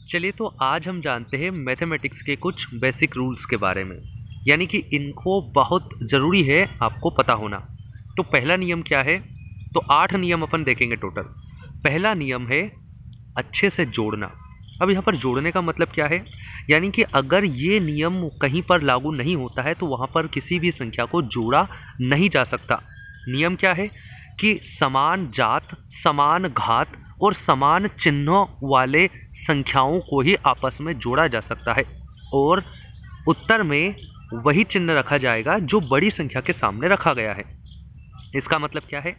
चलिए तो आज हम जानते हैं मैथमेटिक्स के कुछ बेसिक रूल्स के बारे में, यानी कि इनको बहुत ज़रूरी है आपको पता होना। तो पहला नियम क्या है? तो 8 नियम अपन देखेंगे टोटल। पहला नियम है अच्छे से जोड़ना। अब यहाँ पर जोड़ने का मतलब क्या है? यानी कि अगर ये नियम कहीं पर लागू नहीं होता है तो वहाँ पर किसी भी संख्या को जोड़ा नहीं जा सकता। नियम क्या है कि समान जात, समान घात और समान चिन्हों वाले संख्याओं को ही आपस में जोड़ा जा सकता है और उत्तर में वही चिन्ह रखा जाएगा जो बड़ी संख्या के सामने रखा गया है। इसका मतलब क्या है?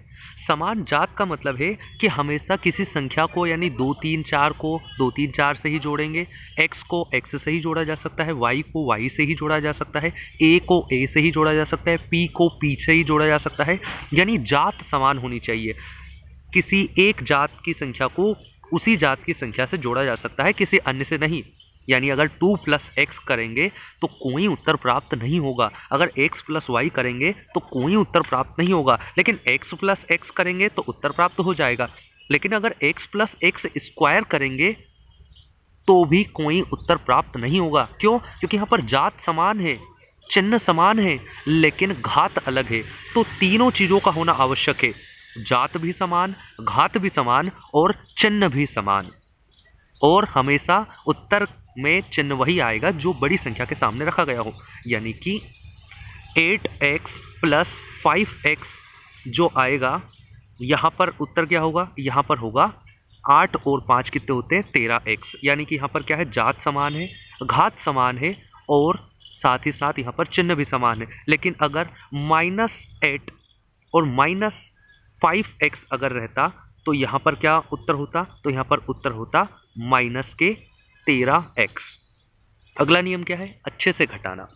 समान जात का मतलब है कि हमेशा किसी संख्या को यानी 2 3 4 को 2 3 4 से ही जोड़ेंगे, x को x से ही जोड़ा जा सकता है, y को y से ही जोड़ा जा सकता है, a को a से ही जोड़ा जा सकता है, p को p से ही जोड़ा जा सकता है। यानी जात समान होनी चाहिए। किसी एक जात की संख्या को उसी जात की संख्या से जोड़ा जा सकता है, किसी अन्य से नहीं। यानी अगर 2 + x करेंगे तो कोई उत्तर प्राप्त नहीं होगा, अगर x + y करेंगे तो कोई उत्तर प्राप्त नहीं होगा, लेकिन x + x करेंगे तो उत्तर प्राप्त हो जाएगा। लेकिन अगर x + x² करेंगे तो भी कोई उत्तर प्राप्त नहीं होगा। क्यों? क्योंकि यहाँ पर जात समान है, चिन्ह समान है, लेकिन घात अलग है। तो तीनों चीज़ों का होना आवश्यक है, जात भी समान, घात भी समान और चिन्ह भी समान। और हमेशा उत्तर में चिन्ह वही आएगा जो बड़ी संख्या के सामने रखा गया हो। यानी कि 8x + 5x जो आएगा, यहाँ पर उत्तर क्या होगा? यहाँ पर होगा 8 और 5 कितने होते हैं? 13x। यानी कि यहाँ पर क्या है? जात समान है, घात समान है और साथ ही साथ यहाँ पर चिन्ह भी समान है। लेकिन अगर -8 और -5x अगर रहता तो यहाँ पर क्या उत्तर होता? तो यहाँ पर उत्तर होता -13x। अगला नियम क्या है? अच्छे से घटाना।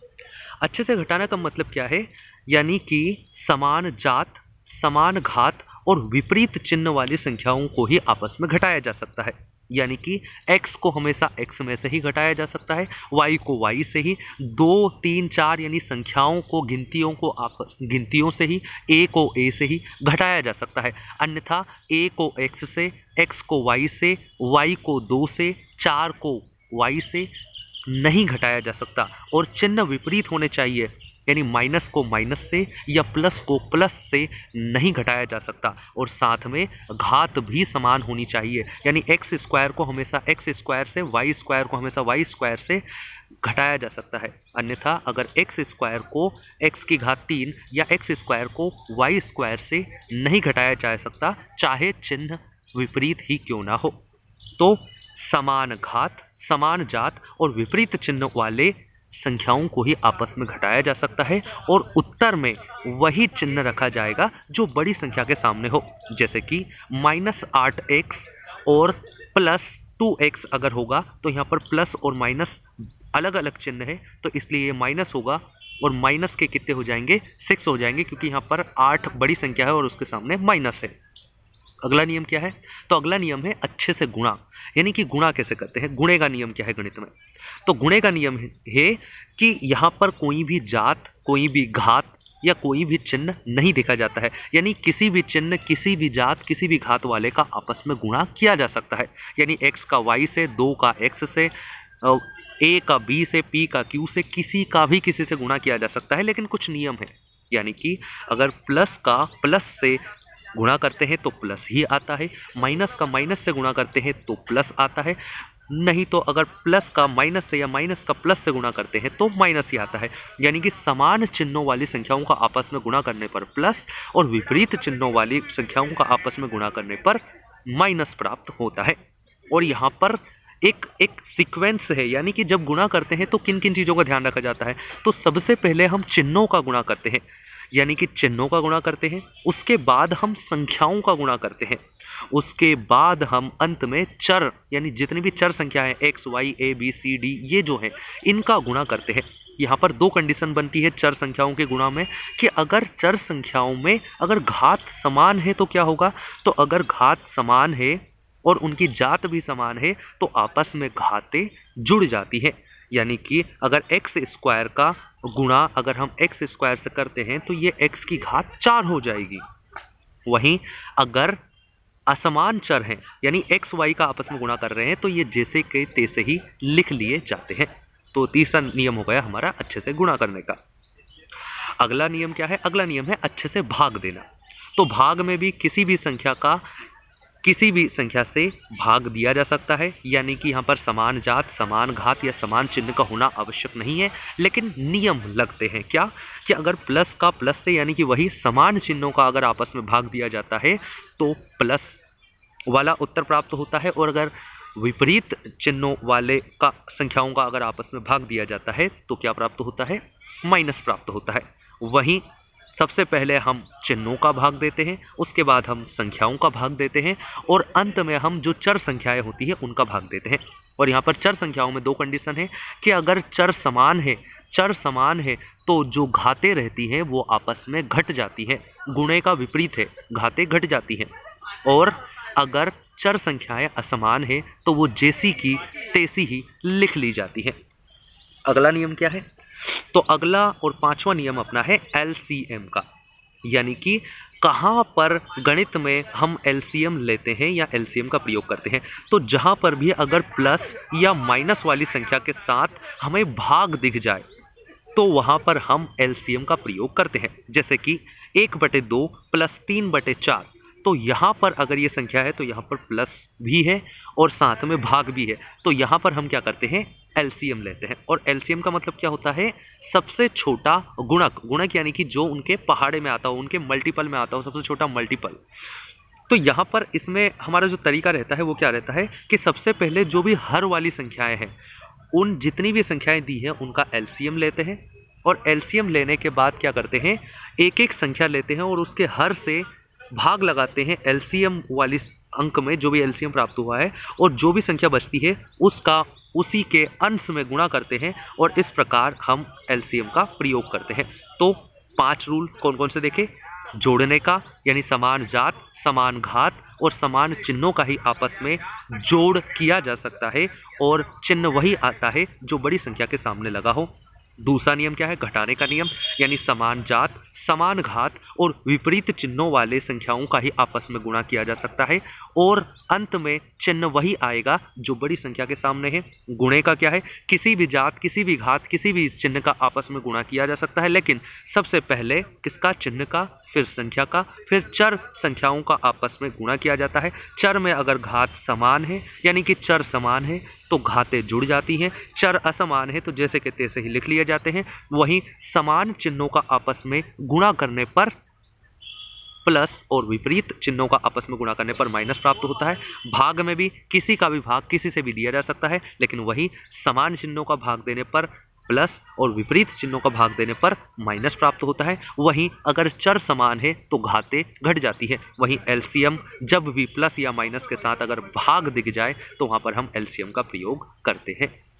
अच्छे से घटाना का मतलब क्या है? यानी कि समान जात, समान घात और विपरीत चिन्ह वाली संख्याओं को ही आपस में घटाया जा सकता है। यानी कि x को हमेशा x में से ही घटाया जा सकता है, y को y से ही, 2 3 4 यानी संख्याओं को गिनतियों से ही, a को a से ही घटाया जा सकता है। अन्यथा a को x से, x को y से, y को 2 से, 4 को y से नहीं घटाया जा सकता। और चिन्ह विपरीत होने चाहिए, यानी माइनस को माइनस से या प्लस को प्लस से नहीं घटाया जा सकता। और साथ में घात भी समान होनी चाहिए, यानी x² को हमेशा x² से, y² को हमेशा y² से घटाया जा सकता है। अन्यथा अगर x² को x³ या x² को y² से नहीं घटाया जा सकता, चाहे चिन्ह विपरीत ही क्यों ना हो। तो समान घात, समान जात और विपरीत चिन्ह वाले संख्याओं को ही आपस में घटाया जा सकता है और उत्तर में वही चिन्ह रखा जाएगा जो बड़ी संख्या के सामने हो। जैसे कि -8x और +2x अगर होगा तो यहाँ पर प्लस और माइनस अलग अलग चिन्ह है, तो इसलिए ये माइनस होगा और माइनस के कितने हो जाएंगे? 6 हो जाएंगे, क्योंकि यहाँ पर 8 बड़ी संख्या है और उसके सामने माइनस है। अगला नियम क्या है? तो अगला नियम है अच्छे से गुणा। यानी कि गुणा कैसे करते हैं? गुणे का नियम क्या है गणित में? तो गुणे का नियम है कि यहाँ पर कोई भी जात, कोई भी घात या कोई भी चिन्ह नहीं देखा जाता है। यानी किसी भी चिन्ह, किसी भी जात, किसी भी घात वाले का आपस में गुणा किया जा सकता है। यानी x का y से, 2 का x से, a का b से, p का q से, किसी का भी किसी से गुणा किया जा सकता है। लेकिन कुछ नियम है, यानी कि अगर प्लस का प्लस से गुणा करते हैं तो प्लस ही आता है, माइनस का माइनस से गुणा करते हैं तो प्लस आता है, नहीं तो अगर प्लस का माइनस से या माइनस का प्लस से गुणा करते हैं तो माइनस ही आता है। यानी कि समान चिन्हों वाली संख्याओं का आपस में गुणा करने पर प्लस और विपरीत चिन्हों वाली संख्याओं का आपस में गुणा करने पर माइनस प्राप्त होता है। और यहाँ पर एक सीक्वेंस है, यानी कि जब गुणा करते हैं तो किन किन चीज़ों का ध्यान रखा जाता है? तो सबसे पहले हम चिन्हों का गुणा करते हैं, यानी कि चिन्हों का गुणा करते हैं, उसके बाद हम संख्याओं का गुणा करते हैं, उसके बाद हम अंत में चर, यानी जितनी भी चर संख्याएं x y a b c d ये जो है इनका गुणा करते हैं। यहाँ पर 2 कंडीशन बनती है चर संख्याओं के गुणा में कि अगर चर संख्याओं में अगर घात समान है तो क्या होगा? तो अगर घात समान है और उनकी जात भी समान है तो आपस में घातें जुड़ जाती हैं। यानी कि अगर x² का गुणा अगर हम x² से करते हैं तो ये x की घात 4 हो जाएगी। वहीं अगर असमान चर हैं यानी एक्स वाई का आपस में गुणा कर रहे हैं तो ये जैसे के तैसे ही लिख लिए जाते हैं। तो तीसरा नियम हो गया हमारा अच्छे से गुणा करने का। अगला नियम क्या है? अगला नियम है अच्छे से भाग देना। तो भाग में भी किसी भी संख्या से भाग दिया जा सकता है, यानी कि यहाँ पर समान जात, समान घात या समान चिन्ह का होना आवश्यक नहीं है, लेकिन नियम लगते हैं क्या कि अगर प्लस का प्लस से यानी कि वही समान चिन्हों का अगर आपस में भाग दिया जाता है तो प्लस वाला उत्तर प्राप्त होता है, और अगर विपरीत चिन्हों वाले का संख्याओं का अगर आपस में भाग दिया जाता है तो क्या प्राप्त होता है? माइनस प्राप्त होता है। वहीं सबसे पहले हम चिन्हों का भाग देते हैं, उसके बाद हम संख्याओं का भाग देते हैं, और अंत में हम जो चर संख्याएं होती है उनका भाग देते हैं। और यहाँ पर चर संख्याओं में दो कंडीशन है कि अगर चर समान है तो जो घातें रहती हैं वो आपस में घट जाती हैं। गुणे का विपरीत है, घातें घट जाती हैं। और अगर चर संख्याएं असमान है तो वो जैसी की तैसी ही लिख ली जाती हैं। अगला नियम क्या है? तो अगला और पांचवा नियम अपना है एलसीएम का, यानी कि कहाँ पर गणित में हम एलसीएम लेते हैं या एलसीएम का प्रयोग करते हैं। तो जहाँ पर भी अगर प्लस या माइनस वाली संख्या के साथ हमें भाग दिख जाए तो वहाँ पर हम एलसीएम का प्रयोग करते हैं। जैसे कि 1/2 प्लस 3/4, तो यहाँ पर अगर ये संख्या है तो यहाँ पर प्लस भी है और साथ में भाग भी है, तो यहाँ पर हम क्या करते हैं? एलसीएम लेते हैं। और एलसीएम का मतलब क्या होता है? सबसे छोटा गुणक यानी कि जो उनके पहाड़े में आता हो, उनके मल्टीपल में आता हो, सबसे छोटा मल्टीपल। तो यहाँ पर इसमें हमारा जो तरीका रहता है वो क्या रहता है कि सबसे पहले जो भी हर वाली संख्याएं हैं, उन जितनी भी संख्याएं दी हैं उनका एलसीएम लेते हैं, और एलसीएम लेने के बाद क्या करते हैं? एक एक संख्या लेते हैं और उसके हर से भाग लगाते हैं एलसीएम वाली अंक में, जो भी एलसीएम प्राप्त हुआ है, और जो भी संख्या बचती है उसका उसी के अंश में गुणा करते हैं, और इस प्रकार हम एलसीएम का प्रयोग करते हैं। तो 5 रूल कौन कौन से देखे? जोड़ने का, यानी समान जात, समान घात और समान चिन्हों का ही आपस में जोड़ किया जा सकता है, और चिन्ह वही आता है जो बड़ी संख्या के सामने लगा हो। दूसरा नियम क्या है? घटाने का नियम, यानी समान जात, समान घात और विपरीत चिन्हों वाले संख्याओं का ही आपस में गुणा किया जा सकता है, और अंत में चिन्ह वही आएगा जो बड़ी संख्या के सामने है। गुणे का क्या है? किसी भी जात, किसी भी घात, किसी भी चिन्ह का आपस में गुणा किया जा सकता है, लेकिन सबसे पहले किसका? चिन्ह का, फिर संख्या का, फिर चर संख्याओं का आपस में गुणा किया जाता है। चर में अगर घात समान है यानी कि चर समान है तो घातें जुड़ जाती हैं, चर असमान है तो जैसे के तैसे ही लिख लिए जाते हैं। वहीं समान चिन्हों का आपस में गुणा करने पर प्लस और विपरीत चिन्हों का आपस में गुणा करने पर माइनस प्राप्त होता है। भाग में भी किसी का भी भाग किसी से भी दिया जा सकता है, लेकिन वही समान चिन्हों का भाग देने पर प्लस और विपरीत चिन्हों का भाग देने पर माइनस प्राप्त होता है। वहीं अगर चर समान है तो घातें घट जाती है। वहीं एलसीएम जब भी प्लस या माइनस के साथ अगर भाग दिख जाए तो वहाँ पर हम एलसीएम का प्रयोग करते हैं।